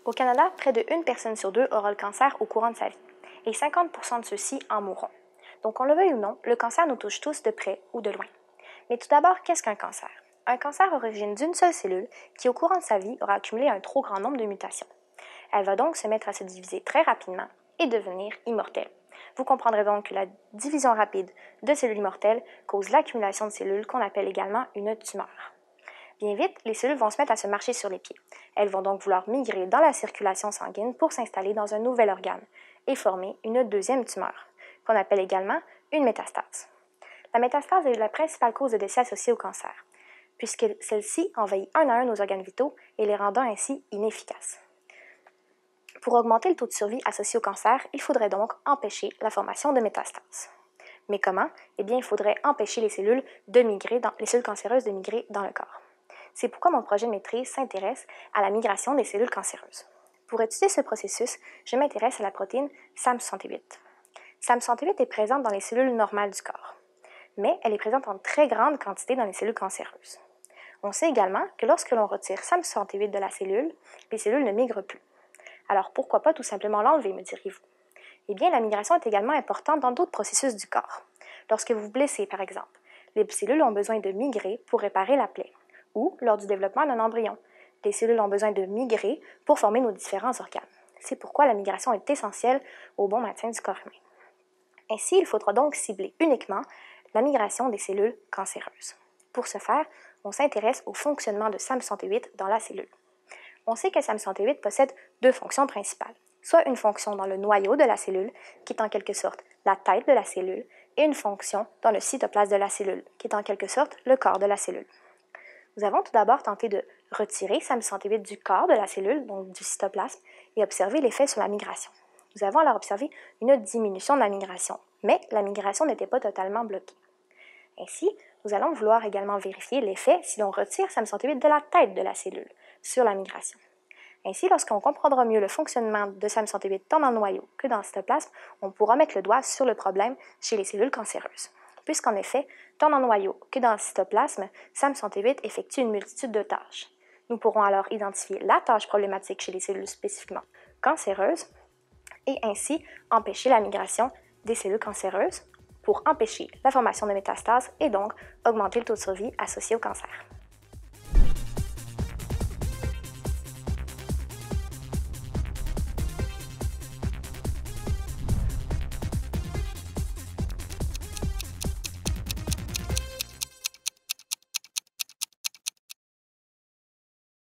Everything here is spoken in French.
Au Canada, près de 1 personne sur 2 aura le cancer au courant de sa vie, et 50% de ceux-ci en mourront. Donc, qu'on le veuille ou non, le cancer nous touche tous de près ou de loin. Mais tout d'abord, qu'est-ce qu'un cancer? Un cancer origine d'une seule cellule qui, au courant de sa vie, aura accumulé un trop grand nombre de mutations. Elle va donc se mettre à se diviser très rapidement et devenir immortelle. Vous comprendrez donc que la division rapide de cellules immortelles cause l'accumulation de cellules qu'on appelle également une tumeur. Bien vite, les cellules vont se mettre à se marcher sur les pieds. Elles vont donc vouloir migrer dans la circulation sanguine pour s'installer dans un nouvel organe et former une deuxième tumeur, qu'on appelle également une métastase. La métastase est la principale cause de décès associée au cancer, puisque celle-ci envahit un à un nos organes vitaux et les rendant ainsi inefficaces. Pour augmenter le taux de survie associé au cancer, il faudrait donc empêcher la formation de métastases. Mais comment? Eh bien, il faudrait empêcher les cellules cancéreuses de migrer dans le corps. C'est pourquoi mon projet de maîtrise s'intéresse à la migration des cellules cancéreuses. Pour étudier ce processus, je m'intéresse à la protéine SAM68. SAM68 est présente dans les cellules normales du corps, mais elle est présente en très grande quantité dans les cellules cancéreuses. On sait également que lorsque l'on retire SAM68 de la cellule, les cellules ne migrent plus. Alors pourquoi pas tout simplement l'enlever, me direz-vous? Eh bien, la migration est également importante dans d'autres processus du corps. Lorsque vous vous blessez, par exemple, les cellules ont besoin de migrer pour réparer la plaie. Ou lors du développement d'un embryon, les cellules ont besoin de migrer pour former nos différents organes. C'est pourquoi la migration est essentielle au bon maintien du corps humain. Ainsi, il faudra donc cibler uniquement la migration des cellules cancéreuses. Pour ce faire, on s'intéresse au fonctionnement de SAM68 dans la cellule. On sait que SAM68 possède deux fonctions principales, soit une fonction dans le noyau de la cellule, qui est en quelque sorte la tête de la cellule, et une fonction dans le cytoplasme de la cellule, qui est en quelque sorte le corps de la cellule. Nous avons tout d'abord tenté de retirer SAM68 du corps de la cellule, donc du cytoplasme, et observer l'effet sur la migration. Nous avons alors observé une diminution de la migration, mais la migration n'était pas totalement bloquée. Ainsi, nous allons vouloir également vérifier l'effet si l'on retire SAM68 de la tête de la cellule sur la migration. Ainsi, lorsqu'on comprendra mieux le fonctionnement de SAM68 tant dans le noyau que dans le cytoplasme, on pourra mettre le doigt sur le problème chez les cellules cancéreuses. Puisqu'en effet, tant dans le noyau que dans le cytoplasme, SAM68 effectue une multitude de tâches. Nous pourrons alors identifier la tâche problématique chez les cellules spécifiquement cancéreuses et ainsi empêcher la migration des cellules cancéreuses pour empêcher la formation de métastases et donc augmenter le taux de survie associé au cancer.